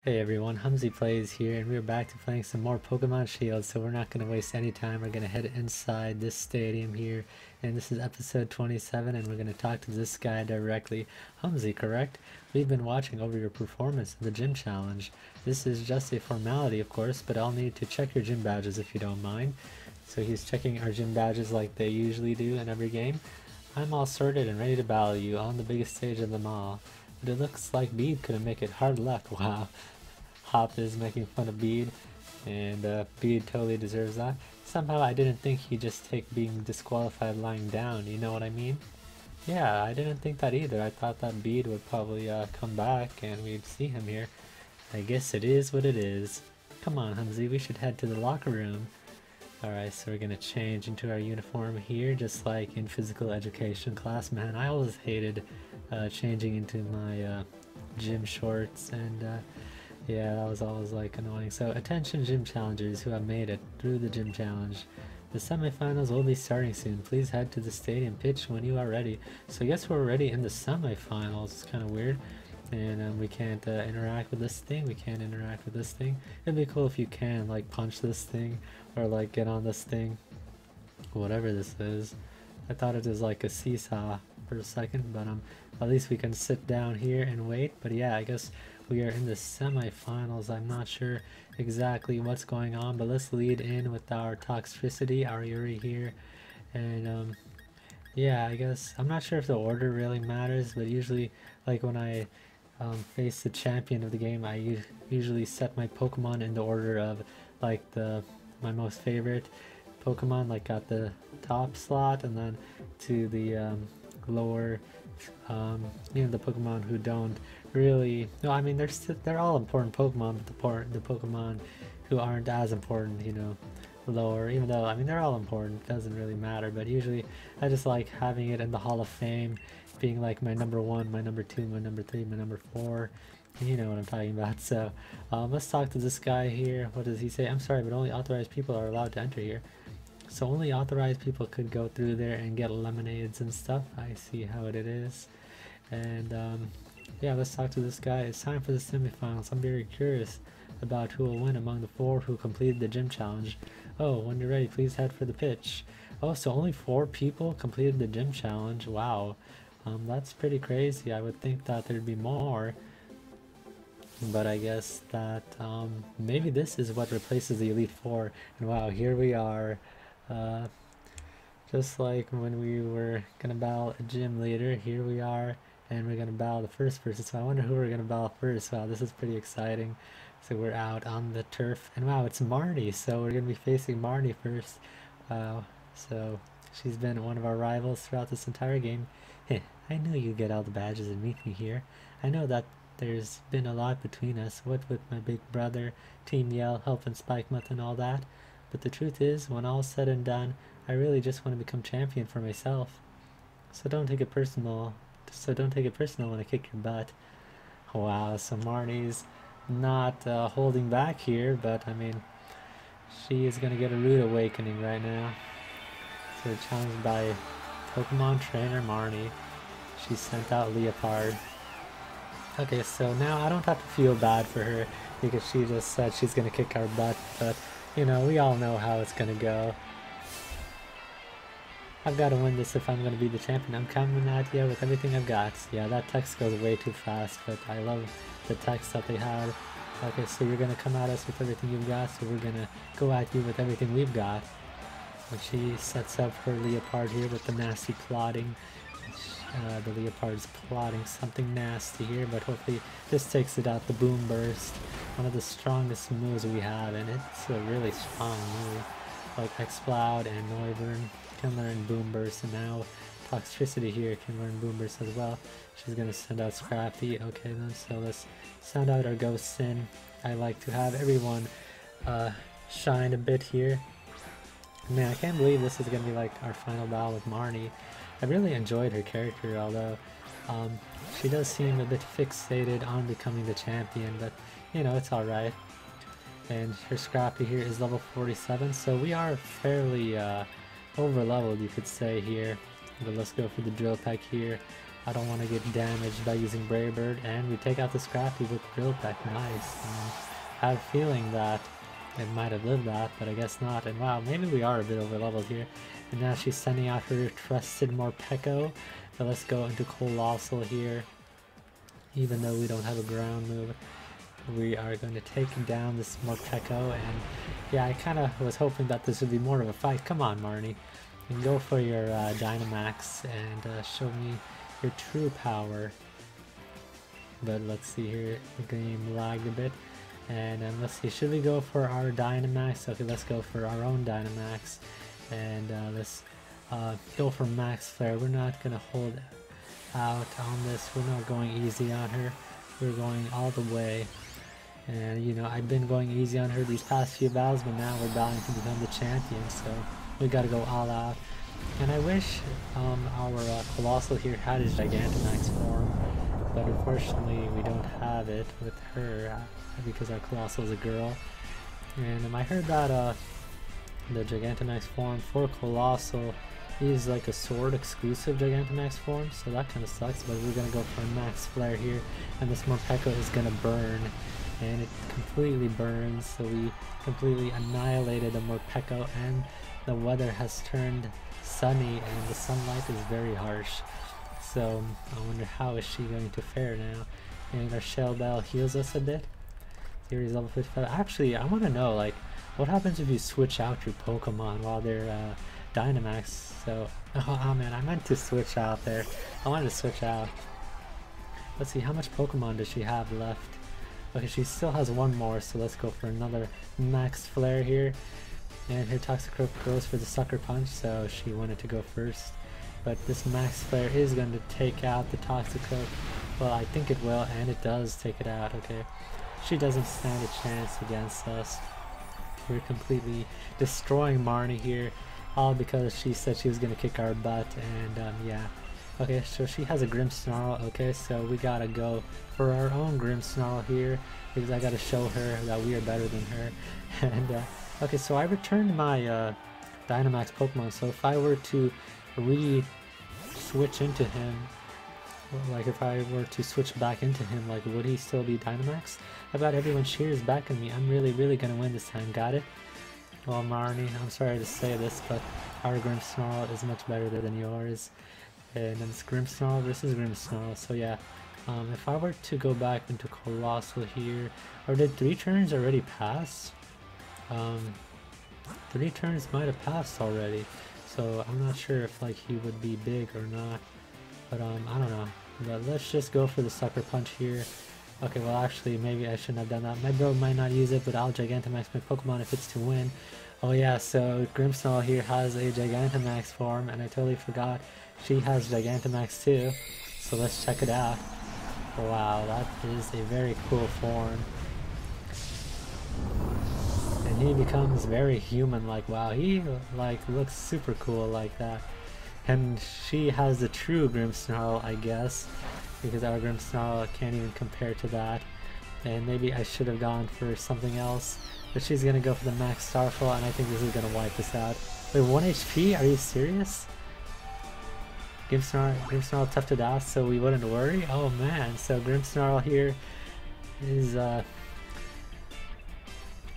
Hey everyone, HumziPlayz here, and we're back to playing some more Pokemon Shield, so we're not going to waste any time. We're going to head inside this stadium here, and this is episode 27, and we're going to talk to this guy directly. Humzi, correct? We've been watching over your performance in the gym challenge. This is just a formality, of course, but I'll need to check your gym badges if you don't mind. So he's checking our gym badges like they usually do in every game. I'm all sorted and ready to battle you on the biggest stage of them all. But it looks like Bede couldn't make it. Hard luck. Wow. Hop is making fun of Bede, and Bede totally deserves that. Somehow I didn't think he'd just take being disqualified lying down, you know what I mean? Yeah, I didn't think that either. I thought that Bede would probably come back and we'd see him here. I guess it is what it is. Come on, Humzi, we should head to the locker room. Alright, so we're gonna change into our uniform here, just like in physical education class. Man, I always hated changing into my gym shorts, and yeah, that was always like annoying. So attention gym challengers who have made it through the gym challenge. The semifinals will be starting soon. Please head to the stadium pitch when you are ready. So I guess we're already in the semifinals. It's kind of weird. And we can't interact with this thing. We can't interact with this thing. It'd be cool if you can like punch this thing or like get on this thing. Whatever this is. I thought it was like a seesaw for a second, but at least we can sit down here and wait. But yeah, I guess we are in the semifinals. I'm not sure exactly what's going on, but let's lead in with our toxicity, our Yuri here. And yeah, I guess I'm not sure if the order really matters, but usually like when I face the champion of the game, I usually set my Pokemon in the order of like my most favorite Pokemon, like at the top slot, and then to the lower, the Pokemon who don't really, no, I mean they're all important Pokemon, but the Pokemon who aren't as important, lower, even though I mean they're all important, doesn't really matter. But usually I just like having it in the Hall of Fame, being like my number 1, my number 2, my number 3, my number 4. You know what I'm talking about. So let's talk to this guy here. What does he say? I'm sorry, but only authorized people are allowed to enter here. So only authorized people could go through there and get lemonades and stuff. I see how it is. And yeah, let's talk to this guy. It's time for the semifinals. I'm very curious about who will win among the 4 who completed the gym challenge. Oh, when you're ready, please head for the pitch. Oh, so only 4 people completed the gym challenge. Wow. That's pretty crazy. I would think that there'd be more. But I guess that maybe this is what replaces the Elite Four. And wow, here we are. Just like when we were gonna battle a gym leader, here we are, and we're gonna battle the first person. So I wonder who we're gonna battle first. Wow, this is pretty exciting. So we're out on the turf, and wow, it's Marnie. So we're gonna be facing Marnie first. Wow. So she's been one of our rivals throughout this entire game. Heh, I knew you'd get all the badges and meet me here. I know that there's been a lot between us, what with my big brother, Team Yell, helping Spike Mutt and all that. But the truth is, when all's said and done, I really just want to become champion for myself. So don't take it personal. When I kick your butt. Wow, so Marnie's not holding back here, but I mean, she is gonna get a rude awakening right now. So we're challenged by Pokemon trainer Marnie. She sent out Leopard. Okay, so now I don't have to feel bad for her because she just said she's gonna kick our butt, but we all know how it's gonna go. I've got to win this if I'm gonna be the champion. I'm coming at you with everything I've got. Yeah, that text goes way too fast, but I love the text that they had. Okay, so you're gonna come at us with everything you've got, so we're gonna go at you with everything we've got. And she sets up her Leopard here with the nasty plotting. The Leopard's plotting something nasty here, but hopefully this takes it out. The Boom Burst, one of the strongest moves we have, and it's a really strong move. Like Exploud and Noivern can learn Boom Burst, and now Toxicity here can learn Boom Burst as well. She's gonna send out Scrappy. Okay then, so let's send out our Ghost Sin. I like to have everyone shine a bit here. Man, I can't believe this is gonna be like our final battle with Marnie. I really enjoyed her character, although she does seem a bit fixated on becoming the champion, but it's alright. And her Scrappy here is level 47, so we are fairly over leveled, you could say here. But let's go for the Drill Peck here. I don't want to get damaged by using Brave Bird, and we take out the Scrappy with Drill Peck. Nice. And I have a feeling that it might have lived that, but I guess not. And wow, maybe we are a bit over leveled here. And now she's sending out her trusted Morpeko. But let's go into Colossal here. Even though we don't have a ground move, we are going to take down this Morpeko. And yeah, I kind of was hoping that this would be more of a fight. Come on, Marnie. And go for your Dynamax and show me your true power. But let's see here, the game lagged a bit. And let's see, should we go for our Dynamax? Okay, let's go for our own Dynamax. And let's go for Max Flare. We're not going to hold out on this. We're not going easy on her. We're going all the way. And you know, I've been going easy on her these past few battles, but now we're battling to become the champion, so we gotta go all out. And I wish our Colossal here had his Gigantamax form, but unfortunately we don't have it with her because our Colossal is a girl. And I heard that the Gigantamax form for Colossal is like a sword exclusive Gigantamax form, so that kind of sucks. But we're gonna go for a Max Flare here, and this Morpeko is gonna burn, and it completely burns. So we completely annihilated the Morpeko, and the weather has turned sunny, and the sunlight is very harsh. So I wonder how is she going to fare now. And our Shell Bell heals us a bit. Here is level 55. Actually, I want to know, like, what happens if you switch out your Pokemon while they're Dynamax? So, oh man, I meant to switch out there. I wanted to switch out. Let's see, how much Pokemon does she have left? Okay, she still has one more, so let's go for another Max Flare here. And her Toxicroak goes for the Sucker Punch, so she wanted to go first. But this Max Flare is going to take out the Toxicroak. Well, I think it will, and it does take it out, okay. She doesn't stand a chance against us. We're completely destroying Marnie here, all because she said she was going to kick our butt, and yeah. Okay, so she has a Grimmsnarl. Okay, so we gotta go for our own Grimmsnarl here, because I gotta show her that we are better than her. And okay, so I returned my Dynamax Pokemon, so if I were to switch into him, like if I were to switch back into him, like would he still be Dynamax? I bet everyone cheers back at me. I'm really gonna win this time. Got it? Well, Marnie, I'm sorry to say this, but our Grimmsnarl is much better than yours. And then it's Grimmsnarl versus Grimmsnarl. So yeah, if I were to go back into Colossal here, or did 3 turns already pass? 3 turns might have passed already, so I'm not sure if like he would be big or not. But I don't know. But let's just go for the Sucker Punch here. Okay, well actually maybe I shouldn't have done that. My bro might not use it, but I'll Gigantamax my Pokemon if it's to win. Oh yeah, so Grimmsnarl here has a Gigantamax form, and I totally forgot she has Gigantamax too. So let's check it out. Wow, that is a very cool form. And he becomes very human-like. Wow, he like looks super cool like that. And she has the true Grimmsnarl, I guess, because our Grimmsnarl can't even compare to that. And maybe I should have gone for something else, but she's gonna go for the Max Starfall, and I think this is gonna wipe us out. Wait, 1 HP? Are you serious? Grimmsnarl toughed it out so we wouldn't worry? Oh man, so Grimmsnarl here is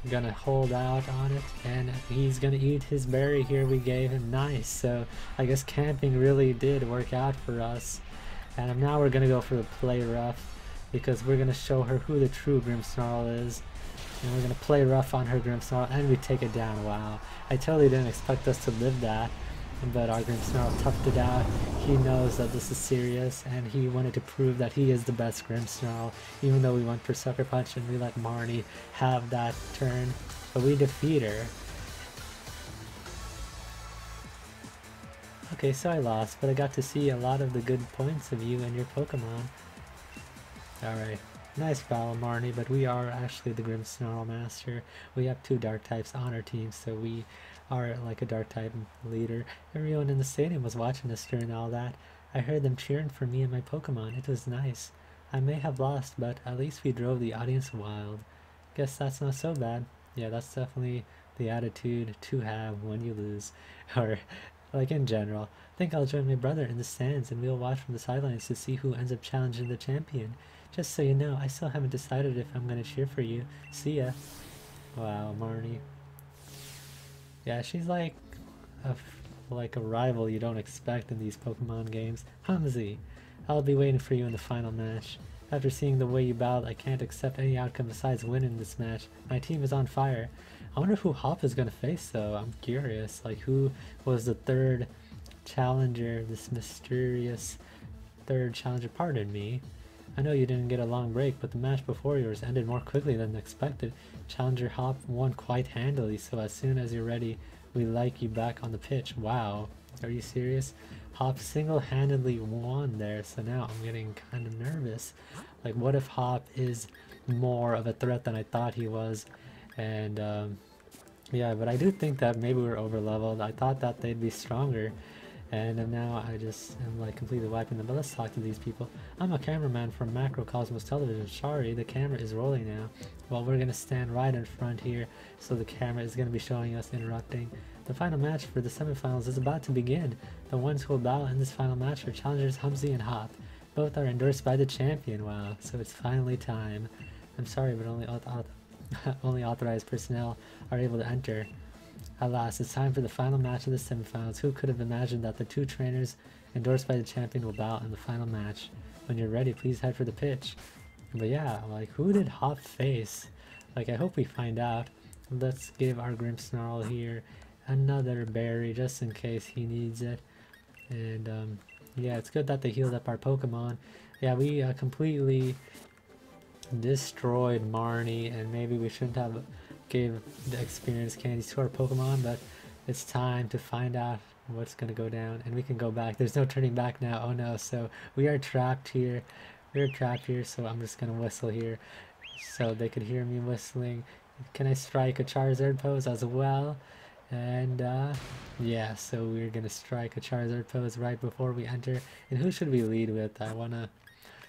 gonna hold out on it, and he's gonna eat his berry here we gave him. Nice. So I guess camping really did work out for us. And now we're gonna go for the play rough, because we're gonna show her who the true Grimmsnarl is. And we're gonna play rough on her Grimmsnarl, and we take it down. Wow, I totally didn't expect us to live that, but our Grimmsnarl toughed it out. He knows that this is serious, and he wanted to prove that he is the best Grimmsnarl, even though we went for Sucker Punch and we let Marnie have that turn, but we defeat her. Okay, so I lost, but I got to see a lot of the good points of you and your Pokemon. Alright, nice battle, Marnie, but we are actually the Grimmsnarl master. We have 2 dark types on our team, so we are like a dark type leader. Everyone in the stadium was watching us during all that. I heard them cheering for me and my Pokemon. It was nice. I may have lost, but at least we drove the audience wild. Guess that's not so bad. Yeah, that's definitely the attitude to have when you lose. Or like in general. I think I'll join my brother in the stands and we'll watch from the sidelines to see who ends up challenging the champion. Just so you know, I still haven't decided if I'm gonna cheer for you. See ya. Wow, Marnie. Yeah, she's like a rival you don't expect in these Pokemon games. Humzi, I'll be waiting for you in the final match. After seeing the way you battled, I can't accept any outcome besides winning this match. My team is on fire. I wonder who Hop is gonna face though. I'm curious. Like, who was the third challenger, this mysterious third challenger? Pardon me. I know you didn't get a long break, but the match before yours ended more quickly than expected. Challenger Hop won quite handily, so as soon as you're ready, we like you back on the pitch. Wow, are you serious? Hop single-handedly won there, so now I'm getting kind of nervous. Like, what if Hop is more of a threat than I thought he was? And yeah, but I do think that maybe we're over leveled. I thought that they'd be stronger, and now I just am like completely wiping them. But let's talk to these people. I'm a cameraman from Macrocosmos Television. Sorry, the camera is rolling now. Well, we're gonna stand right in front here, so the camera is gonna be showing us interrupting. The final match for the semifinals is about to begin. The ones who will battle in this final match are challengers Humzi and Hop. Both are endorsed by the champion. Wow, so it's finally time. I'm sorry, but only authorized personnel are able to enter. Alas, it's time for the final match of the semifinals. Who could have imagined that the two trainers endorsed by the champion will battle in the final match? When you're ready, please head for the pitch. But yeah, like, who did Hop face? Like, I hope we find out. Let's give our Grimmsnarl here another berry just in case he needs it. And yeah, it's good that they healed up our Pokemon. Yeah, we completely destroyed Marnie, and maybe we shouldn't have gave the experience candies to our Pokemon, but it's time to find out what's gonna go down, and we can go back. There's no turning back now. Oh no, so we are trapped here. We're trapped here, so I'm just gonna whistle here so they could hear me whistling. Can I strike a Charizard pose as well? And yeah, so we're gonna strike a Charizard pose right before we enter. And who should we lead with? I wanna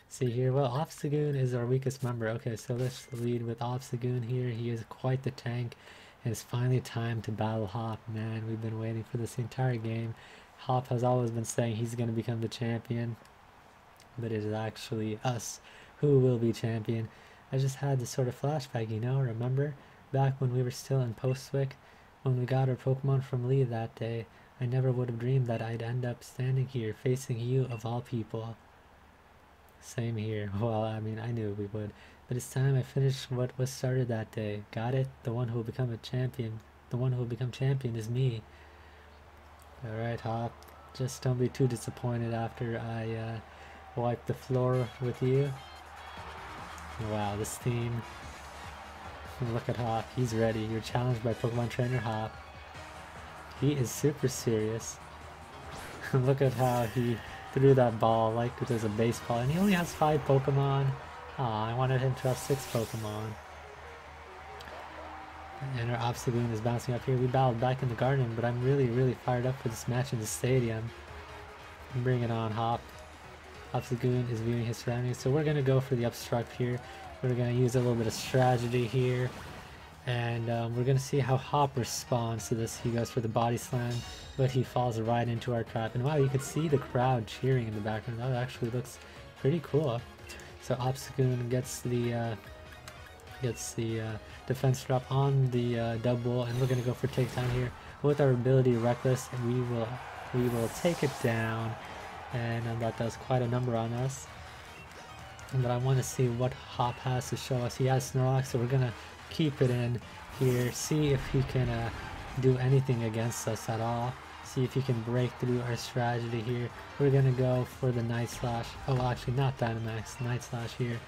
see here. Well, Obstagoon is our weakest member. Okay, so let's lead with Obstagoon here. He is quite the tank, and it's finally time to battle Hop. Man, we've been waiting for this entire game. Hop has always been saying he's going to become the champion, but it is actually us who will be champion. I just had this sort of flashback, you know, remember? Back when we were still in Postwick, when we got our Pokemon from Lee that day, I never would have dreamed that I'd end up standing here facing you of all people. Same here. Well, I mean, I knew we would. But it's time I finished what was started that day. Got it? The one who will become a champion. The one who will become champion is me. Alright, Hop. Just don't be too disappointed after I wipe the floor with you. Wow, this team. Look at Hop. He's ready. You're challenged by Pokemon Trainer Hop. He is super serious. Look at how he threw that ball like it was a baseball, and he only has 5 Pokemon. Aw, I wanted him to have 6 Pokemon. And our Obstagoon is bouncing up here. We battled back in the garden, but I'm really fired up for this match in the stadium. Bring it on, Hop. Obstagoon is viewing his surroundings, so we're gonna go for the obstruct here. We're gonna use a little bit of strategy here, and we're gonna see how Hop responds to this. He goes for the body slam, but he falls right into our trap. And wow, you could see the crowd cheering in the background. That actually looks pretty cool. So Obstagoon gets the defense drop on the double, and we're gonna go for takedown here with our ability Reckless, and we will take it down, and that does quite a number on us. But I want to see what Hop has to show us. He has Snorlax, so we're gonna keep it in here, see if he can do anything against us at all. See if he can break through our strategy here. We're gonna go for the Night Slash. Oh, actually not Dynamax, Night Slash here.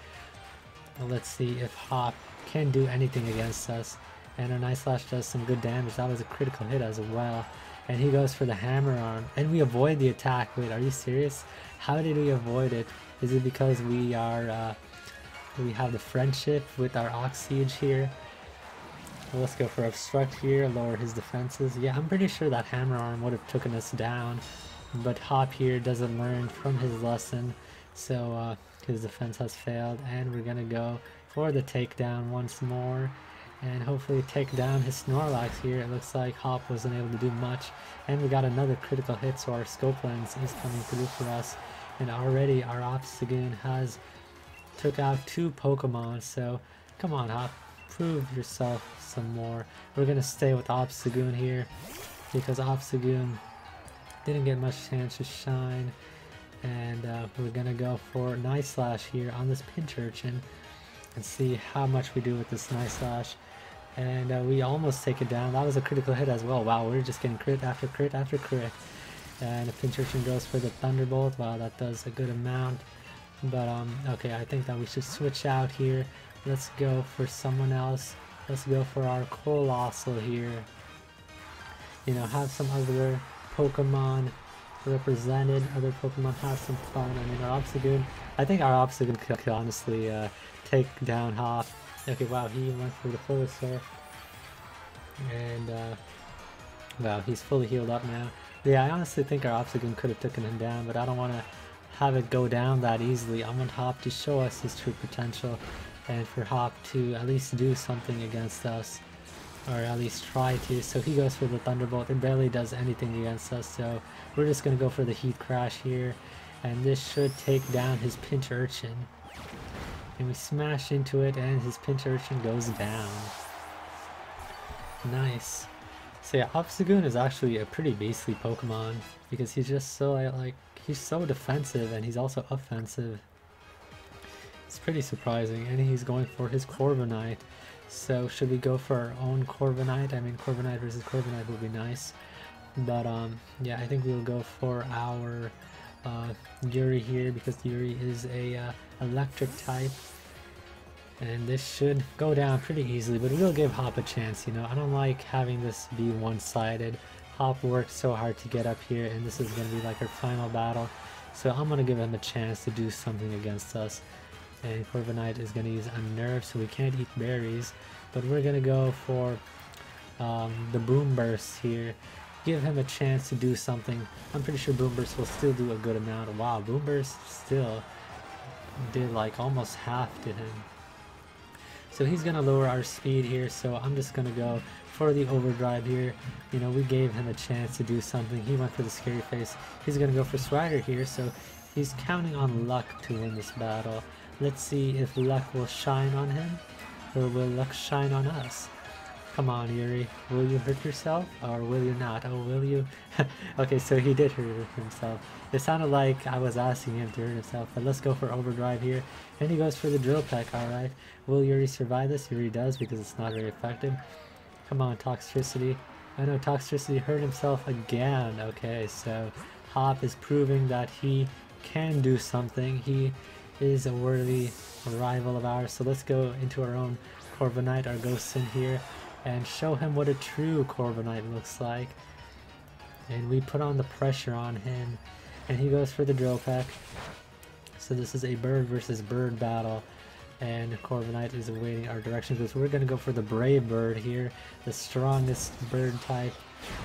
Well, let's see if Hop can do anything against us. And our Night Slash does some good damage. That was a critical hit as well. And he goes for the Hammer Arm, and we avoid the attack. Wait, are you serious? How did we avoid it? Is it because we are we have the friendship with our Oxsiege here? Well, let's go for obstruct here, lower his defenses. Yeah, I'm pretty sure that Hammer Arm would have taken us down, but Hop here doesn't learn from his lesson, so his defense has failed, and we're gonna go for the takedown once more. and hopefully take down his Snorlax here. It looks like Hop wasn't able to do much, and we got another critical hit, so our Scope Lens is coming through for us, and already our Obstagoon has took out 2 Pokemon, so come on Hop, prove yourself some more. We're gonna stay with Obstagoon here because Obstagoon didn't get much chance to shine, and we're gonna go for Night Slash here on this Pinch Urchin and see how much we do with this Night Slash. And we almost take it down. That was a critical hit as well. Wow, we're just getting crit after crit after crit. And the Pinch Urchin goes for the Thunderbolt. Wow, that does a good amount. But okay, I think that we should switch out here. Let's go for someone else. Let's go for our Colossal here. You know, have some other Pokemon represented. Other Pokemon have some fun. I mean, our Obstagoon, I think our Obstagoon could honestly take down Hop. Okay, wow, he went for the Venusaur. And wow, he's fully healed up now. Yeah, I honestly think our Obstagoon could have taken him down, but I don't want to have it go down that easily. I want Hop to show us his true potential, and for Hop to at least do something against us, or at least try to. So he goes for the Thunderbolt. It barely does anything against us, so we're just going to go for the Heat Crash here, and this should take down his Pinch Urchin. And we smash into it, and his Pinch Urchin goes down. Nice. So yeah, Obstagoon is actually a pretty beastly Pokemon because he's just so like he's so defensive and he's also offensive. It's pretty surprising, and he's going for his Corviknight. So should we go for our own Corviknight? I mean, Corviknight versus Corviknight would be nice, but yeah, I think we'll go for our Yuri here because Yuri is a electric type, and this should go down pretty easily, but we'll give Hop a chance. You know, I don't like having this be one-sided. Hop worked so hard to get up here, and this is going to be like our final battle, so I'm going to give him a chance to do something against us. And Corviknight is going to use Unnerve, so we can't eat berries, but we're going to go for the Boom Burst here. Give him a chance to do something. I'm pretty sure Boom Burst will still do a good amount. Wow, Boom Burst still did like almost half to him. So he's going to lower our speed here, so I'm just going to go for the Overdrive here. You know, we gave him a chance to do something. He went for the Scary Face. He's going to go for Strider here, so he's counting on luck to win this battle. Let's see if luck will shine on him, or will luck shine on us. Come on, Yuri. Will you hurt yourself, or will you not? Oh, will you? Okay, so he did hurt himself. It sounded like I was asking him to hurt himself, but let's go for Overdrive here. And he goes for the Drill Peck, alright. Will Yuri survive this? Yuri does, because it's not very effective. Come on, Toxtricity. I know Toxtricity hurt himself again. Okay, so Hop is proving that he can do something. He is a worthy rival of ours, so let's go into our own Corviknight, our Ghost in here, and show him what a true Corviknight looks like. And we put on the pressure on him, and he goes for the Drill Peck. So this is a bird versus bird battle, and Corviknight is awaiting our directions. So we're going to go for the Brave Bird here, the strongest bird type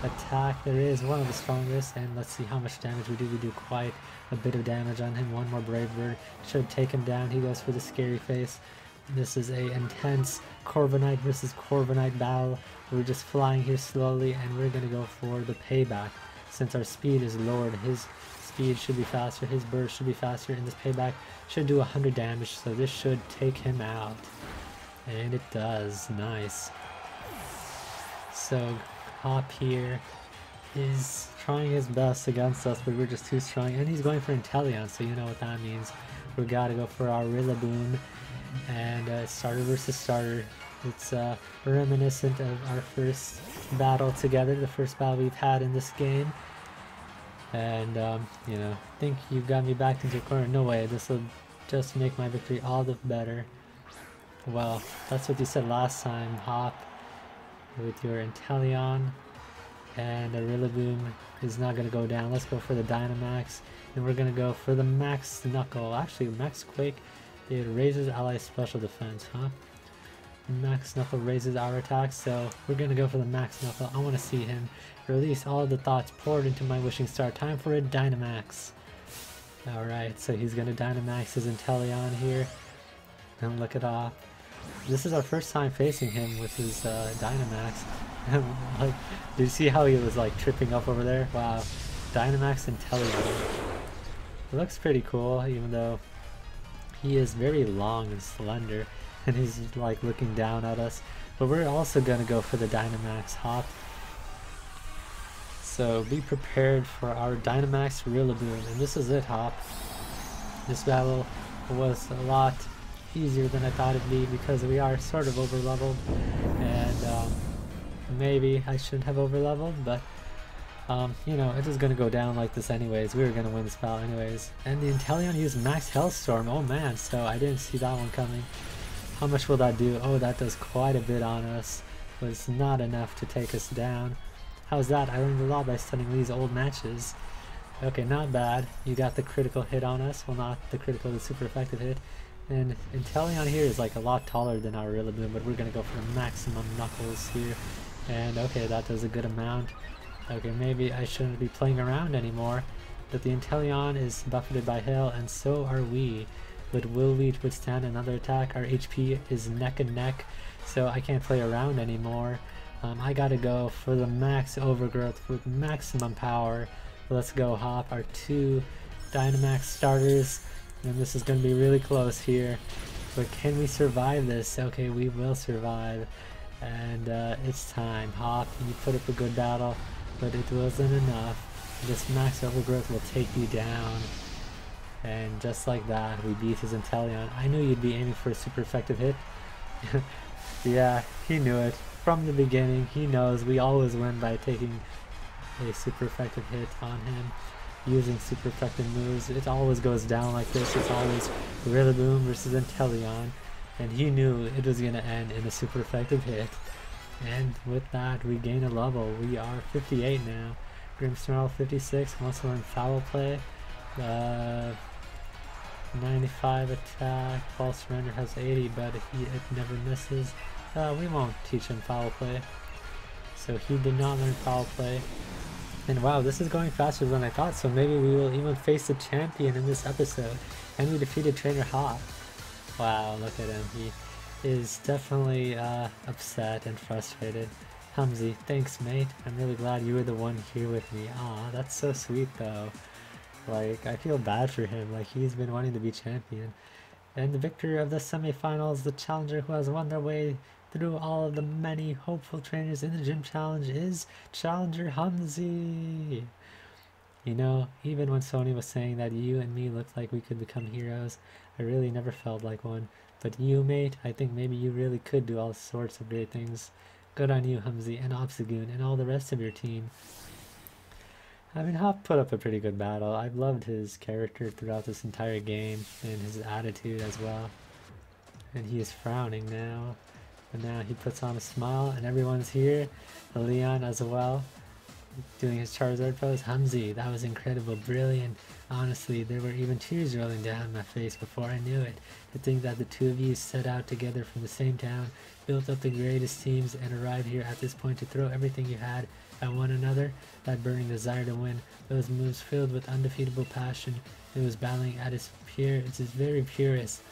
attack there is, one of the strongest, and let's see how much damage we do. We do quite a bit of damage on him. One more Brave Bird should take him down. He goes for the Scary Face. This is a intense Corviknight versus Corviknight battle. We're just flying here slowly, and we're going to go for the Payback. Since our speed is lowered, his speed should be faster, his burst should be faster, and this Payback should do 100 damage, so this should take him out. And it does. Nice. So Hop here is trying his best against us, but we're just too strong, and he's going for Inteleon, so you know what that means. We gotta go for our Rillaboom, and starter versus starter. It's reminiscent of our first battle together, the first battle we've had in this game. And you know, think you got me back into your corner. No way, this will just make my victory all the better. Well, that's what you said last time, Hop, with your Inteleon. And the Rillaboom is not going to go down. Let's go for the Dynamax, and we're going to go for the Max Knuckle. Actually, Max Quake, it raises ally special defense, huh? Max Knuckle raises our attack, so we're going to go for the Max Knuckle. I want to see him release all the thoughts poured into my wishing star. Time for a Dynamax. Alright, so he's going to Dynamax his Inteleon here. And look it off. This is our first time facing him with his Dynamax. Like, do you see how he was like tripping up over there? Wow. Dynamax Intelligent. It looks pretty cool, even though he is very long and slender, and he's like looking down at us. But we're also gonna go for the Dynamax Hop. So be prepared for our Dynamax Rillaboom, and this is it, Hop. This battle was a lot easier than I thought it'd be because we are sort of over leveled, and maybe I shouldn't have over leveled, but you know, it is gonna go down like this anyways. We were gonna win this battle anyways. And the Inteleon used Max Hellstorm. Oh man, so I didn't see that one coming. How much will that do? Oh, that does quite a bit on us, but it's not enough to take us down. How's that? I learned a lot by studying these old matches. Okay, not bad. You got the critical hit on us. Well, not the critical, the super effective hit. And Inteleon here is like a lot taller than our Rillaboom, but we're gonna go for the maximum knuckles here. And okay, that does a good amount. Okay, maybe I shouldn't be playing around anymore. But the Inteleon is buffeted by Hail, and so are we. But will we withstand another attack? Our HP is neck and neck, so I can't play around anymore. I gotta go for the max overgrowth with maximum power. Let's go, Hop. Our two Dynamax starters, and this is gonna be really close here. But can we survive this? Okay, we will survive. And it's time. Hop, you put up a good battle, but it wasn't enough. This max overgrowth will take you down. And just like that, we beat his Inteleon. I knew you'd be aiming for a super effective hit. Yeah, he knew it. From the beginning, he knows we always win by taking a super effective hit on him. Using super effective moves, it always goes down like this. It's always Rillaboom versus Inteleon. And he knew it was going to end in a super effective hit. And with that, we gain a level. We are 58 now. Grimmsnarl 56, wants to learn Foul Play. 95 attack, False Surrender has 80, but it never misses. We won't teach him Foul Play. So he did not learn Foul Play. And wow, this is going faster than I thought, so maybe we will even face the champion in this episode. And we defeated Trainer Hop. Wow, look at him. He is definitely upset and frustrated. Humzi, thanks mate. I'm really glad you were the one here with me. Aw, that's so sweet though. Like, I feel bad for him. Like, he's been wanting to be champion. And the victor of the semifinals, the challenger who has won their way through all of the many hopeful trainers in the gym challenge, is Challenger Humzi. You know, even when Sony was saying that you and me looked like we could become heroes, I really never felt like one. But you, mate, I think maybe you really could do all sorts of great things. Good on you, Humzi, and Obstagoon, and all the rest of your team. I mean, Hop put up a pretty good battle. I've loved his character throughout this entire game, and his attitude as well. And he is frowning now. But now he puts on a smile, and everyone's here. Leon as well, doing his Charizard pose. Humzi, that was incredible, brilliant. Honestly, there were even tears rolling down my face before I knew it. To think that the two of you set out together from the same town, built up the greatest teams, and arrived here at this point to throw everything you had at one another, that burning desire to win, those moves filled with undefeatable passion. It was battling at its very purest,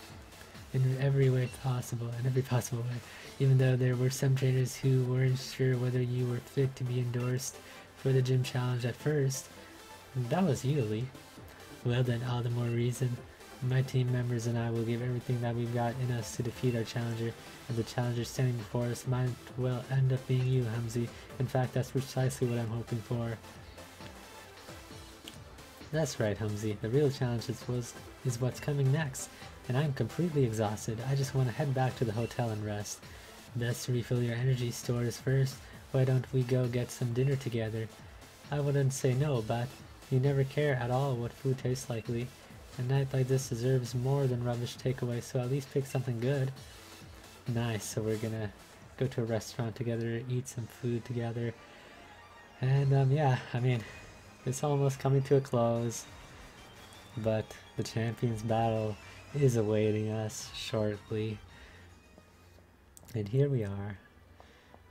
in every way possible, in every possible way. Even though there were some trainers who weren't sure whether you were fit to be endorsed for the gym challenge at first. That was you, Lee. Well then, all the more reason. My team members and I will give everything that we've got in us to defeat our challenger, and the challenger standing before us might well end up being you, Humzi. In fact, that's precisely what I'm hoping for. That's right, Humzi. The real challenge is what's coming next, and I'm completely exhausted. I just want to head back to the hotel and rest. Best to refill your energy stores first. Why don't we go get some dinner together? I wouldn't say no, but you never care at all what food tastes like, Lee. A night like this deserves more than rubbish takeaway, so at least pick something good. Nice, so we're gonna go to a restaurant together, eat some food together. And yeah, I mean, it's almost coming to a close, but the champions battle is awaiting us shortly. And here we are.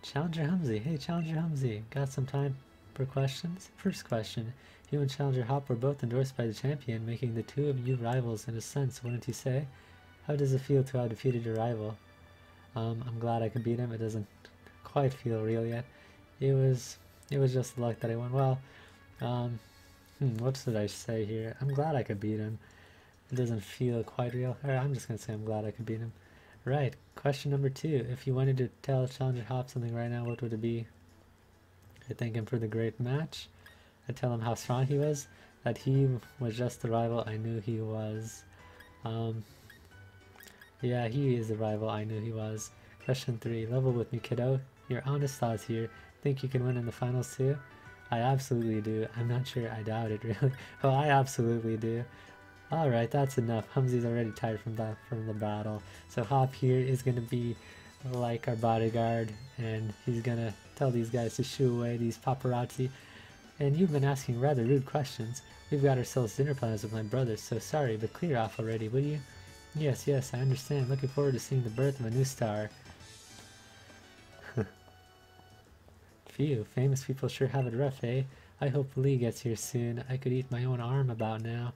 Challenger Humzi. Hey, Challenger Humzi. Got some time for questions? First question. You and Challenger Hop were both endorsed by the champion, making the two of you rivals in a sense, wouldn't you say? How does it feel to have defeated your rival? I'm glad I could beat him. It doesn't quite feel real yet. It was just luck that I won. Well, um, what should I say here? I'm glad I could beat him. It doesn't feel quite real. Alright, I'm just gonna say I'm glad I could beat him. Right, question number 2. If you wanted to tell Challenger Hop something right now, what would it be? I thank him for the great match. I tell him how strong he was, that he was just the rival I knew he was. Yeah, he is the rival I knew he was. Question 3. Level with me, kiddo. Your honest thoughts here. Think you can win in the finals too? I absolutely do. I'm not sure. I doubt it, really. Oh, I absolutely do. Alright, that's enough. Humzi's already tired from the battle. So Hop here is going to be like our bodyguard, and he's going to tell these guys to shoo away these paparazzi. And you've been asking rather rude questions. We've got ourselves dinner plans with my brothers, so sorry, but clear off already, will you? Yes, I understand. Looking forward to seeing the birth of a new star. Phew, famous people sure have it rough, eh? I hope Lee gets here soon. I could eat my own arm about now.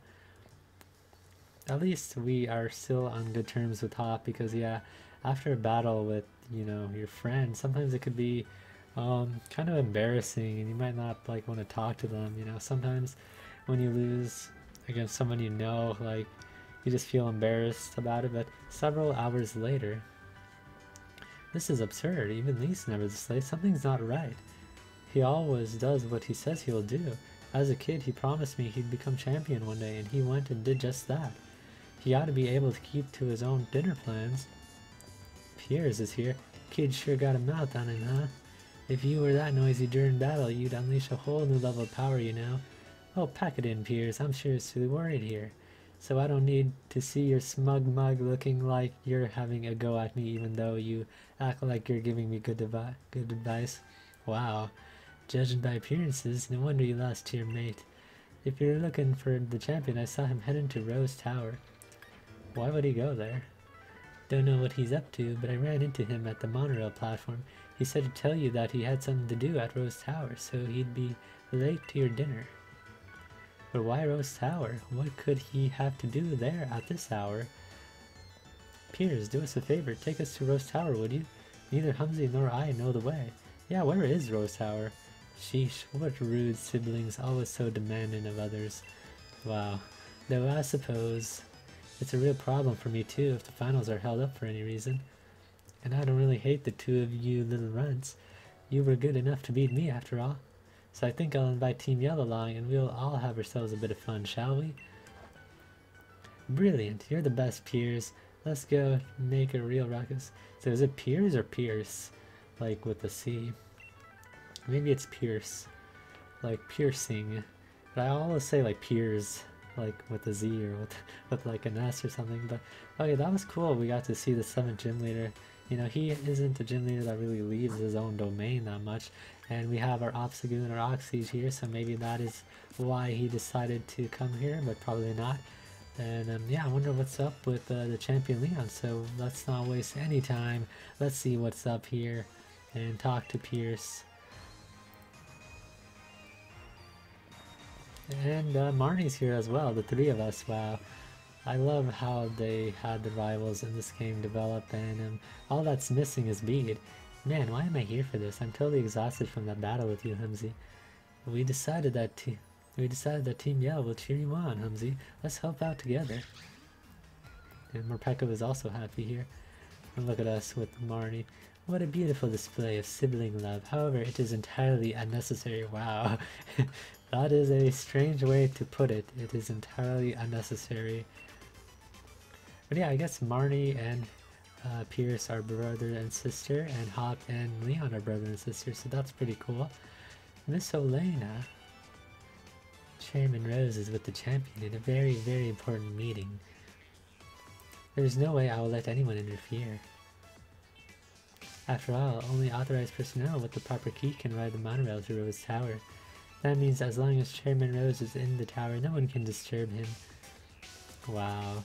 At least we are still on good terms with Hop, because yeah, after a battle with, you know, your friend, sometimes it could be kind of embarrassing, and you might not like want to talk to them. You know, sometimes when you lose against someone you know, like, you just feel embarrassed about it. But several hours later, this is absurd. Even Lee's never this late. Something's not right. He always does what he says he will do. As a kid, he promised me he'd become champion one day, and he went and did just that. He ought to be able to keep to his own dinner plans. Piers is here. Kid sure got a mouth on him, huh? If you were that noisy during battle, you'd unleash a whole new level of power, you know. Oh, pack it in, Piers. I'm seriously worried here. So I don't need to see your smug mug looking like you're having a go at me, even though you act like you're giving me good advice. Wow. Judging by appearances, no wonder you lost to your mate. If you're looking for the champion, I saw him head into Rose Tower. Why would he go there? Don't know what he's up to, but I ran into him at the monorail platform. He said to tell you that he had something to do at Rose Tower, so he'd be late to your dinner. But why Rose Tower? What could he have to do there at this hour? Piers, do us a favor, take us to Rose Tower, would you? Neither Humzi nor I know the way. Yeah, where is Rose Tower? Sheesh, what rude siblings, always so demanding of others. Wow. Though I suppose it's a real problem for me too if the finals are held up for any reason. And I don't really hate the two of you little runts. You were good enough to beat me after all. So I think I'll invite Team Yell along and we'll all have ourselves a bit of fun, shall we? Brilliant, you're the best, Piers. Let's go make a real ruckus. So is it Piers or Pierce? Like with a C. Maybe it's Pierce. Like piercing. But I always say like Piers, like with a Z or with like an S or something. But okay, that was cool. We got to see the 7th gym leader. You know, he isn't a gym leader that really leaves his own domain that much. And we have our Obstagoon or Oxys here, so maybe that is why he decided to come here, but probably not. And yeah, I wonder what's up with the champion Leon. So let's not waste any time. Let's see what's up here and talk to Pierce. And Marnie's here as well, the 3 of us. Wow. I love how they had the rivals in this game develop, and all that's missing is Bede. Man, why am I here for this? I'm totally exhausted from that battle with you, Humzi. We decided that Team Yell will cheer you on, Humzi. Let's help out together. And Morpeko is also happy here. And look at us with Marnie. What a beautiful display of sibling love. However, it is entirely unnecessary. Wow. That is a strange way to put it. It is entirely unnecessary. But yeah, I guess Marnie and Pierce are brother and sister, and Hop and Leon are brother and sister, so that's pretty cool. Miss Olena. Chairman Rose is with the champion in a very, very important meeting. There's no way I will let anyone interfere. After all, only authorized personnel with the proper key can ride the monorail to Rose Tower. That means as long as Chairman Rose is in the tower, no one can disturb him. Wow.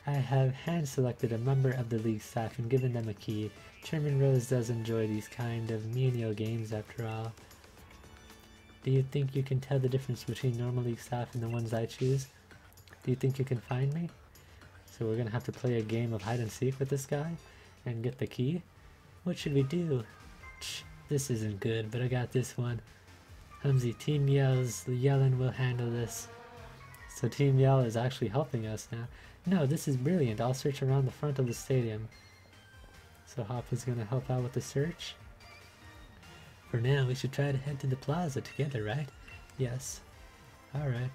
I have hand-selected a member of the League staff and given them a key. Chairman Rose does enjoy these kind of menial games after all. Do you think you can tell the difference between normal League staff and the ones I choose? Do you think you can find me? So we're gonna have to play a game of hide and seek with this guy? and get the key. What should we do? This isn't good, but I got this one. Team Yellen will handle this. So Team Yell is actually helping us now. No, this is brilliant. I'll search around the front of the stadium. So Hop is going to help out with the search. For now, we should try to head to the plaza together, right? Yes. Alright.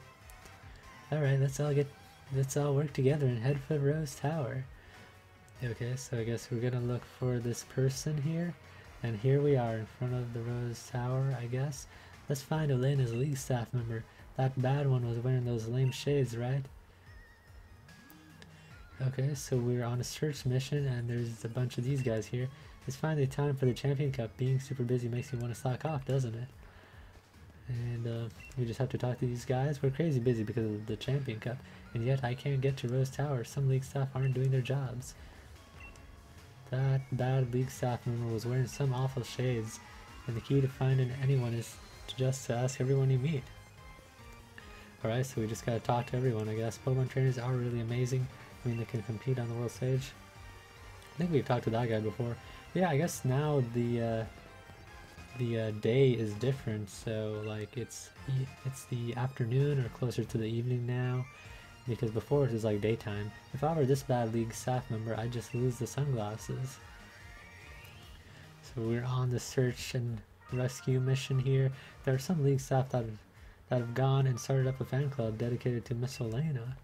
Alright, let's all work together and head for Rose Tower. Okay, so I guess we're going to look for this person here. And here we are in front of the Rose Tower, I guess. Let's find Elena's league staff member. That bad one was wearing those lame shades, right? Okay, so we're on a search mission and there's a bunch of these guys here. It's finally time for the Champion Cup. Being super busy makes you want to slack off, doesn't it? And we just have to talk to these guys. We're crazy busy because of the Champion Cup, and yet I can't get to Rose Tower. Some league staff aren't doing their jobs. That bad league staff member was wearing some awful shades, and the key to finding anyone is just to ask everyone you meet. Alright, so we just gotta talk to everyone, I guess. Pokemon trainers are really amazing. I mean, they can compete on the world stage. I think we've talked to that guy before. Yeah, I guess now the day is different, so like it's the afternoon or closer to the evening now, because before it was like daytime. If I were this bad league staff member, I'd just lose the sunglasses. So we're on the search and rescue mission here. There are some league staff that have gone and started up a fan club dedicated to Miss Elena.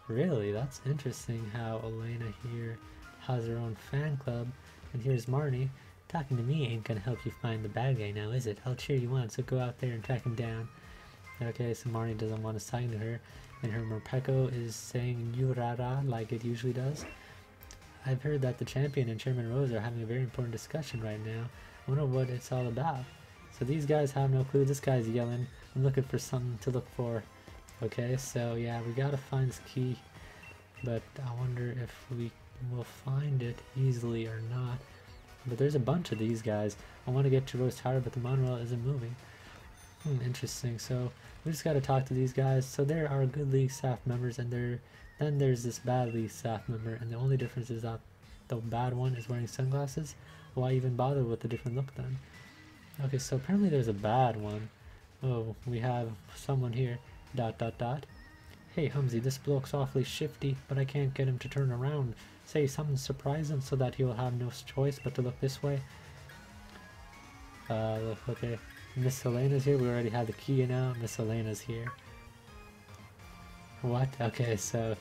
Really, that's interesting how Elena here has her own fan club. And here's Marnie. Talking to me ain't gonna help you find the bad guy now, is it? I'll cheer you on, so go out there and track him down. Okay, so Marnie doesn't want to sign to her, and her Morpeko is saying Yurara like it usually does. I've heard that the champion and Chairman Rose are having a very important discussion right now. I wonder what it's all about. So these guys have no clue. This guy's yelling. I'm looking for something to look for. Okay, so yeah, we gotta find this key, but I wonder if we will find it easily or not. But there's a bunch of these guys. I want to get to Rose Tower, but the monorail isn't moving. Interesting. So we just got to talk to these guys. So there are good league staff members, and then there's this bad league staff member, and the only difference is that the bad one is wearing sunglasses. Why even bother with a different look then? Okay, so apparently there's a bad one. Oh, we have someone here. ... Hey Humzi, this bloke's awfully shifty, but I can't get him to turn around. Say something surprising so that he'll have no choice but to look this way. Okay. Miss Elena's here. We already have the key now. Miss Elena's here. What? Okay, so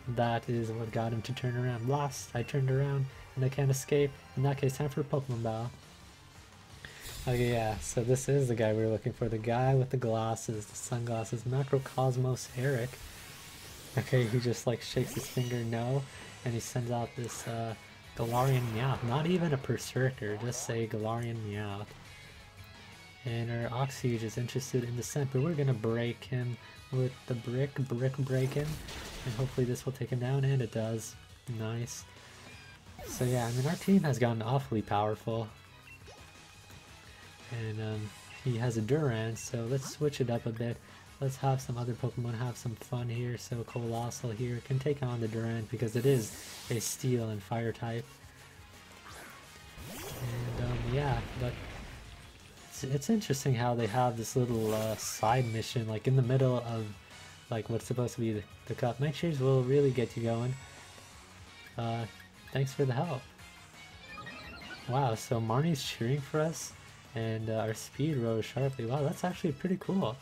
that is what got him to turn around. Lost. I turned around and I can't escape. In that case, time for a Pokemon Battle. Okay, yeah, so this is the guy we were looking for. The guy with the glasses, the sunglasses. Macrocosmos Eric. Okay, he just like shakes his finger no, and he sends out this Galarian Meowth. Not even a Berserker, just say Galarian Meowth. And our Oxyge is interested in the scent, but we're gonna break him with the brick breaking, and hopefully this will take him down, and it does. Nice. So yeah, I mean, our team has gotten awfully powerful. And he has a Durant, so let's switch it up a bit. Let's have some other Pokemon have some fun here. So Colossal here can take on the Durant because it is a Steel and Fire type. And yeah, but it's interesting how they have this little side mission like in the middle of like what's supposed to be the cup. Nightshades will really get you going. Thanks for the help. Wow, so Marnie's cheering for us. And our speed rose sharply. Wow, that's actually pretty cool.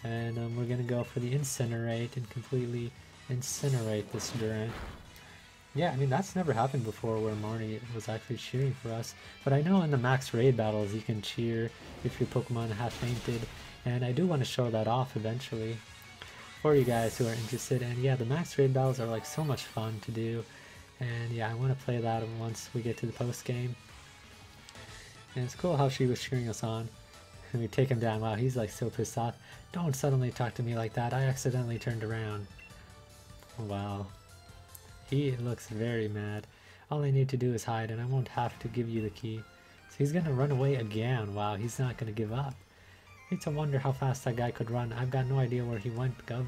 And we're gonna go for the Incinerate and completely incinerate this Durant. Yeah, I mean, that's never happened before where Marnie was actually cheering for us. But I know in the max raid battles you can cheer if your Pokemon have fainted. And I do want to show that off eventually for you guys who are interested. And yeah, the max raid battles are like so much fun to do. And yeah, I want to play that once we get to the post game. And it's cool how she was cheering us on. And we take him down. Wow, he's like so pissed off. Don't suddenly talk to me like that. I accidentally turned around. Wow. He looks very mad. All I need to do is hide and I won't have to give you the key. So he's gonna run away again. Wow, he's not gonna give up. It's a wonder how fast that guy could run. I've got no idea where he went, Gov.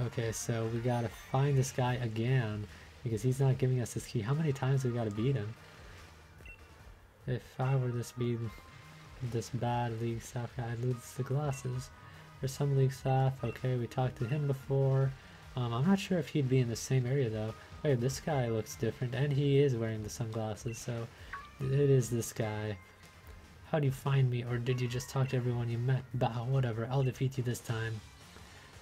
Okay, so we gotta find this guy again. because he's not giving us his key. How many times we gotta beat him? If I were this be this bad league staff guy, I'd lose the glasses. There's some league staff. Okay, we talked to him before. I'm not sure if he'd be in the same area though. Wait, this guy looks different, and he is wearing the sunglasses, so it is this guy. How do you find me, or did you just talk to everyone you met? Bah, whatever, I'll defeat you this time.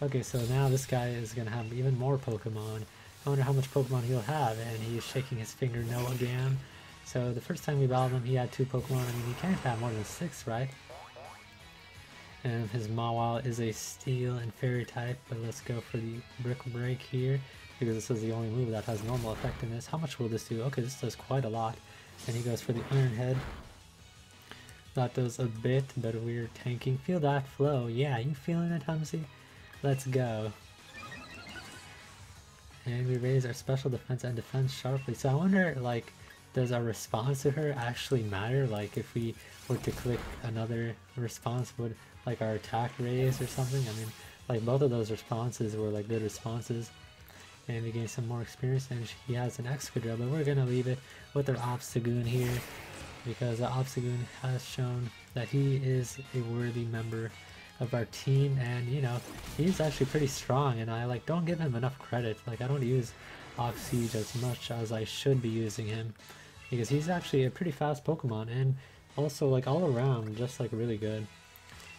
Okay, so now this guy is gonna have even more Pokemon. I wonder how much Pokemon he'll have, and he's shaking his finger no again. So the first time we battled him, he had 2 Pokemon. I mean, he can't have more than 6, right? And his Mawile is a Steel and Fairy type, but let's go for the Brick Break here, because this is the only move that has normal effectiveness. How much will this do? Okay, this does quite a lot. And he goes for the Iron Head. That does a bit, but we're tanking. Feel that flow. Yeah, you feeling it, Humzi? Let's go. And we raise our special defense and defense sharply. So I wonder, like, does our response to her actually matter? Like, if we were to click another response, would like our attack raise or something? I mean, like, both of those responses were like good responses. And we gain some more experience, and he has an Excadrill, but we're gonna leave it with our Obstagoon here, because the Obstagoon has shown that he is a worthy member of our team, and you know, he's actually pretty strong, and I like don't give him enough credit. Like, I don't use Oxsiege as much as I should be using him, because he's actually a pretty fast Pokemon, and also like all around just like really good.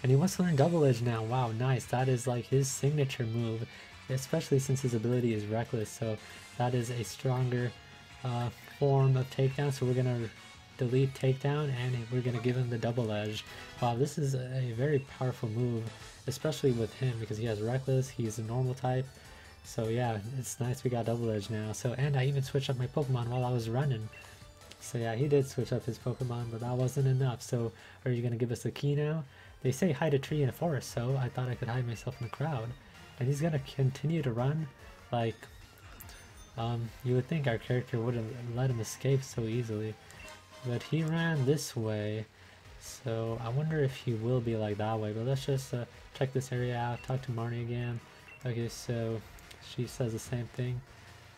And he wants to learn Double Edge now. Wow, nice. That is like his signature move, especially since his ability is Reckless, so that is a stronger form of Takedown. So we're gonna delete Takedown, and we're gonna give him the Double Edge. Wow, this is a very powerful move, especially with him, because he has Reckless, he's a normal type. So yeah, it's nice we got Double Edge now. So, and I even switched up my Pokemon while I was running. So yeah, he did switch up his Pokemon, but that wasn't enough. So are you gonna give us a key now? They say hide a tree in a forest, so I thought I could hide myself in the crowd. And he's gonna continue to run. Like, you would think our character wouldn't let him escape so easily, but he ran this way. So I wonder if he will be like that way. But let's just check this area out. Talk to Marnie again. Okay, so she says the same thing.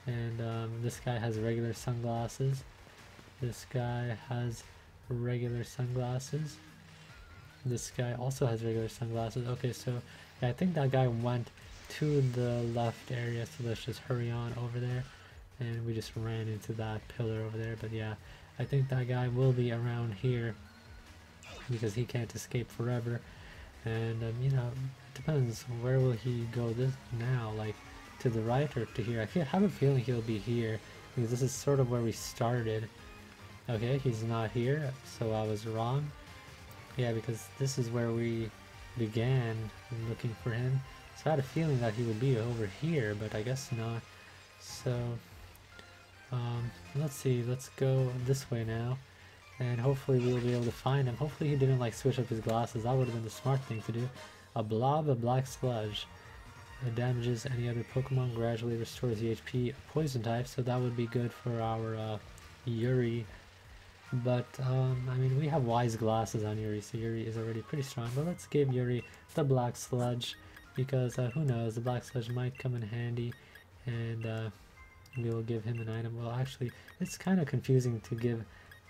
And this guy has regular sunglasses. This guy has regular sunglasses. This guy also has regular sunglasses. Okay, so yeah, I think that guy went to the left area, so let's just hurry on over there. And we just ran into that pillar over there, but yeah, I think that guy will be around here, because he can't escape forever. And you know, it depends, where will he go this now, like to the right or to here? I have a feeling he'll be here, because this is sort of where we started. Okay, he's not here, so I was wrong. Yeah, because this is where we began looking for him. So I had a feeling that he would be over here, but I guess not. So let's see, let's go this way now, and hopefully we'll be able to find him. Hopefully he didn't like switch up his glasses. That would have been the smart thing to do. A blob of black sludge. It damages any other Pokemon, gradually restores the HP of poison type, so that would be good for our Yuri. But I mean, we have wise glasses on Yuri, so Yuri is already pretty strong. But let's give Yuri the black sludge, because who knows, the black sludge might come in handy, and we will give him an item. Well, actually, it's kind of confusing to give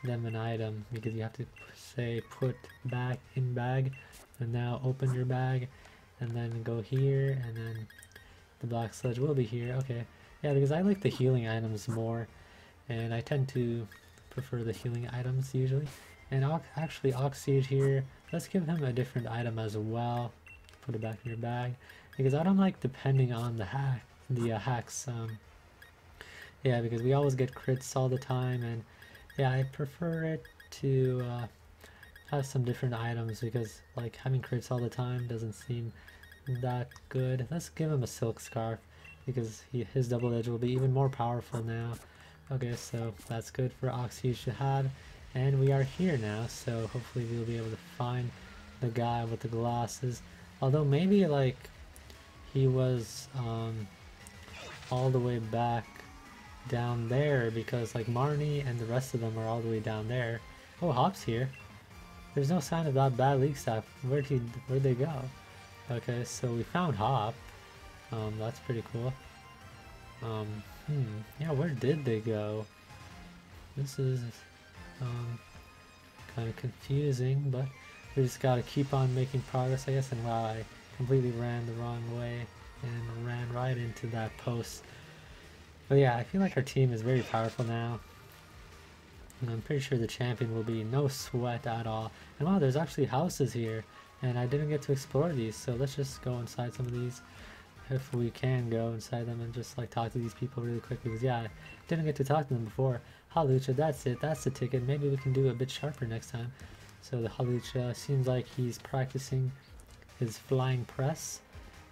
them an item, because you have to say put back in bag, and now open your bag, and then go here, and then the black sludge will be here. Okay, yeah, because I like the healing items more, and I tend to prefer the healing items usually. And actually Oxsiege here, let's give him a different item as well. Put it back in your bag, because I don't like depending on the hacks. Yeah, because we always get crits all the time, and yeah, I prefer it to have some different items, because like having crits all the time doesn't seem that good. Let's give him a silk scarf, because his double edge will be even more powerful now. Okay, so that's good for Oxsiege to have, and we are here now, so hopefully we'll be able to find the guy with the glasses. Although maybe like he was all the way back down there, because like Marnie and the rest of them are all the way down there. Oh, Hop's here. There's no sign of that bad league staff. Where'd they go? Okay, so we found Hop. That's pretty cool. Yeah, where did they go? This is kind of confusing, but we just gotta keep on making progress, I guess. And wow, I completely ran the wrong way and ran right into that post. But yeah, I feel like our team is very powerful now. And I'm pretty sure the champion will be no sweat at all. And wow, there's actually houses here, and I didn't get to explore these, so let's just go inside some of these if we can go inside them and just like talk to these people really quick, because yeah, I didn't get to talk to them before. Halucha, that's it, that's the ticket. Maybe we can do a bit sharper next time. So the Halucha seems like he's practicing his flying press.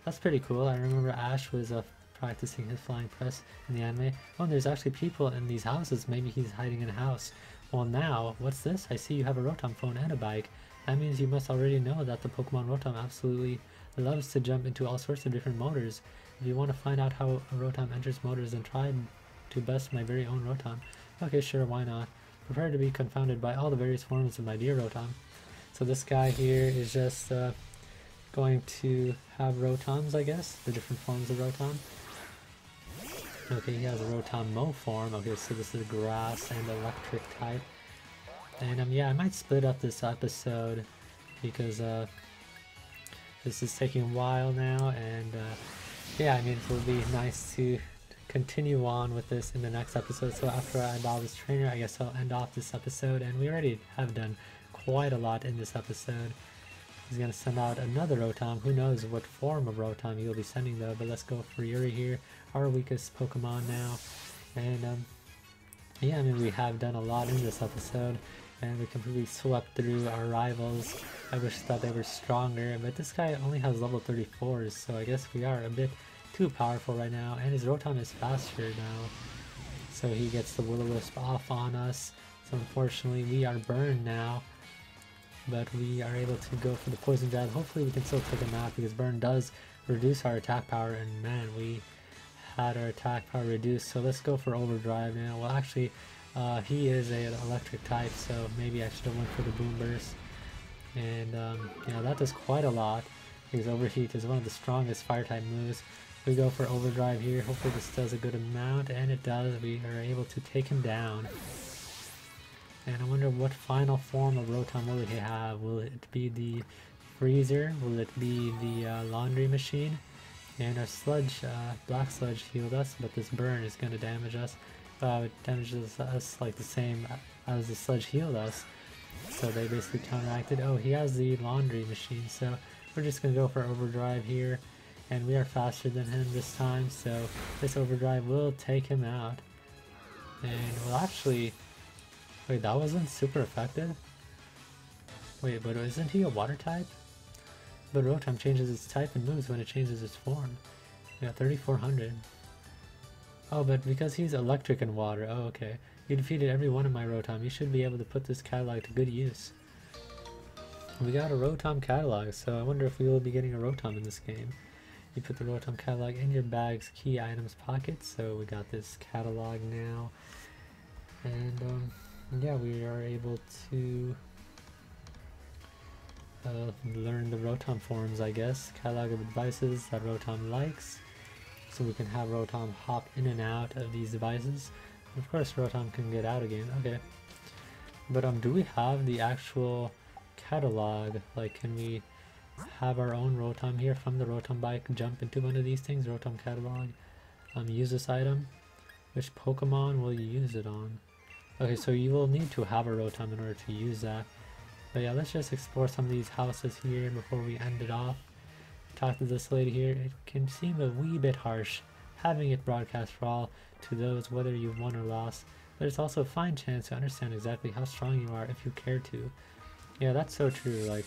That's pretty cool. I remember Ash was practicing his flying press in the anime. Oh, and there's actually people in these houses. Maybe he's hiding in a house. Well, now, what's this? I see you have a Rotom phone and a bike. That means you must already know that the Pokemon Rotom absolutely loves to jump into all sorts of different motors. If you want to find out how a Rotom enters motors, then try to best my very own Rotom. Okay, sure, why not? Prepare to be confounded by all the various forms of my dear Rotom. So this guy here is just going to have Rotoms, I guess, the different forms of Rotom. Okay, he has a Rotom Mo form. Okay, so this is grass and electric type. And yeah, I might split up this episode because this is taking a while now, and yeah, I mean, it would be nice to continue on with this in the next episode. So after I battle this trainer, I guess I'll end off this episode, and we already have done quite a lot in this episode. He's gonna send out another Rotom. Who knows what form of Rotom he'll be sending though, but let's go for Yuri here, our weakest Pokemon now. And yeah, I mean, we have done a lot in this episode, and we completely swept through our rivals. I wish that they were stronger, but this guy only has level 34s, so I guess we are a bit too powerful right now, and his Rotom is faster now, so he gets the Will-O-Wisp off on us. So unfortunately we are burned now, but we are able to go for the Poison Jab. Hopefully we can still take him out, because burn does reduce our attack power, and man, we had our attack power reduced. So let's go for Overdrive now. Well, actually he is an electric type, so maybe I should have went for the Boom Burst. And yeah, that does quite a lot, because Overheat is one of the strongest fire type moves. We go for Overdrive here. Hopefully this does a good amount, and it does. We are able to take him down. And I wonder what final form of Rotom will he have. Will it be the Freezer? Will it be the Laundry Machine? And our Sludge, Black Sludge healed us, but this Burn is going to damage us. It damages us like the same as the Sludge healed us. So they basically counteracted. Oh, he has the Laundry Machine, so we're just going to go for Overdrive here. And we are faster than him this time, so this Overdrive will take him out. And well, actually, wait, that wasn't super effective? Wait, but isn't he a water type? But Rotom changes its type and moves when it changes its form. Yeah, 3400. Oh, but because he's electric and water, oh okay. You defeated every one of my Rotom. You should be able to put this catalog to good use. We got a Rotom catalog, so I wonder if we will be getting a Rotom in this game. You put the Rotom catalog in your bag's key items pocket, so we got this catalog now. And yeah, we are able to learn the Rotom forms, I guess. Catalog of devices that Rotom likes, so we can have Rotom hop in and out of these devices. And of course Rotom can get out again. Okay, but do we have the actual catalog? Like, can we have our own Rotom here from the Rotom bike, jump into one of these things? Rotom catalog, use this item. Which Pokemon will you use it on? Okay, so you will need to have a Rotom in order to use that. But yeah, let's just explore some of these houses here before we end it off. Talk to this lady here. It can seem a wee bit harsh having it broadcast for all to those, whether you've won or lost, but it's also a fine chance to understand exactly how strong you are if you care to. Yeah, that's so true. Like,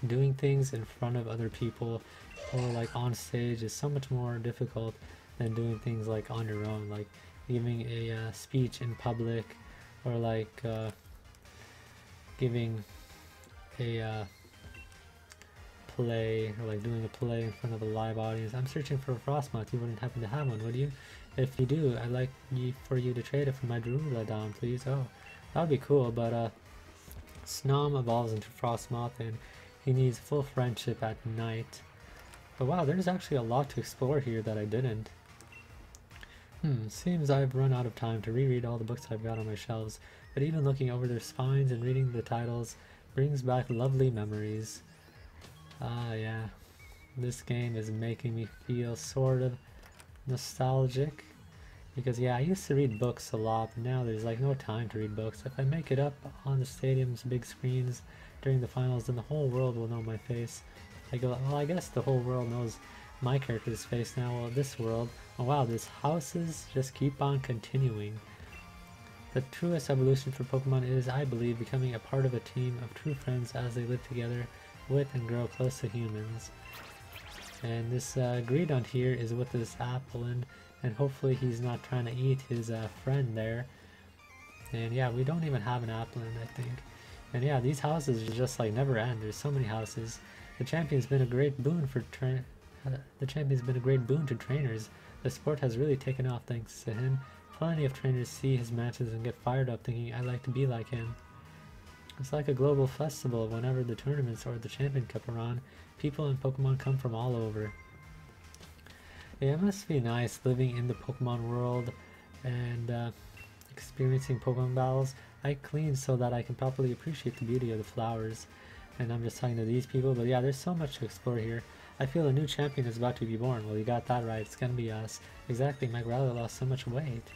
doing things in front of other people or like on stage is so much more difficult than doing things like on your own, like giving a speech in public, or like giving a play, or like doing a play in front of a live audience. I'm searching for a Frostmoth. You wouldn't happen to have one, would you? If you do, I'd like for you to trade it for my Duraludon, please. Oh, that would be cool. But Snom evolves into Frostmoth, and he needs full friendship at night. But wow, there's actually a lot to explore here that I didn't. Seems I've run out of time to reread all the books I've got on my shelves, but even looking over their spines and reading the titles brings back lovely memories. Ah, yeah. This game is making me feel sort of nostalgic. Because yeah, I used to read books a lot, but now there's like no time to read books. If I make it up on the stadium's big screens during the finals, then the whole world will know my face. I go, well, I guess the whole world knows my character's face now. Well, this world, oh wow, these houses just keep on continuing. The truest evolution for Pokemon is, I believe, becoming a part of a team of true friends as they live together with and grow close to humans. And this Greedon here is with this Applin, and hopefully he's not trying to eat his friend there. And yeah, we don't even have an Applin, I think. And yeah, these houses just like never end. There's so many houses. The champion's been a great boon for to trainers. The sport has really taken off thanks to him. Plenty of trainers see his matches and get fired up thinking, I'd like to be like him. It's like a global festival. Whenever the tournaments or the Champion Cup are on, people and Pokemon come from all over. Yeah, it must be nice living in the Pokemon world and experiencing Pokemon battles. I clean so that I can properly appreciate the beauty of the flowers. And I'm just talking to these people, but yeah, there's so much to explore here. I feel a new champion is about to be born. Well, you got that right. It's gonna be us. Exactly, my Growler lost so much weight.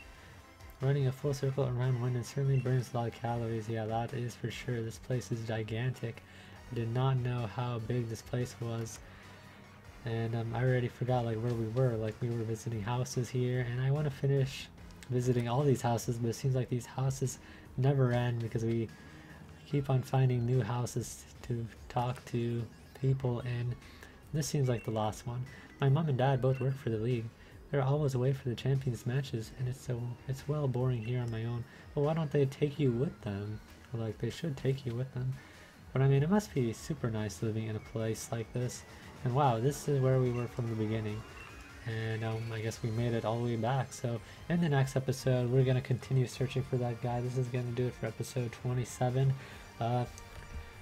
Running a full circle around one, it certainly burns a lot of calories. Yeah, that is for sure. This place is gigantic. I did not know how big this place was. And I already forgot like where we were. Like we were visiting houses here, and I want to finish visiting all these houses, but it seems like these houses never end because we keep on finding new houses to talk to people in. This seems like the last one. My mom and dad both work for the league. They're always away for the champions matches, and it's well boring here on my own. But why don't they take you with them? Like, they should take you with them. But I mean, it must be super nice living in a place like this. And wow, this is where we were from the beginning. And I guess we made it all the way back. So in the next episode, we're going to continue searching for that guy. This is going to do it for episode 27.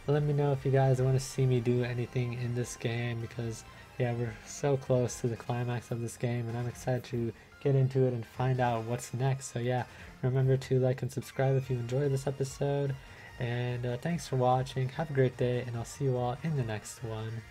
Let me know if you guys want to see me do anything in this game, because yeah, we're so close to the climax of this game and I'm excited to get into it and find out what's next. So yeah, remember to like and subscribe if you enjoyed this episode, and thanks for watching. Have a great day, and I'll see you all in the next one.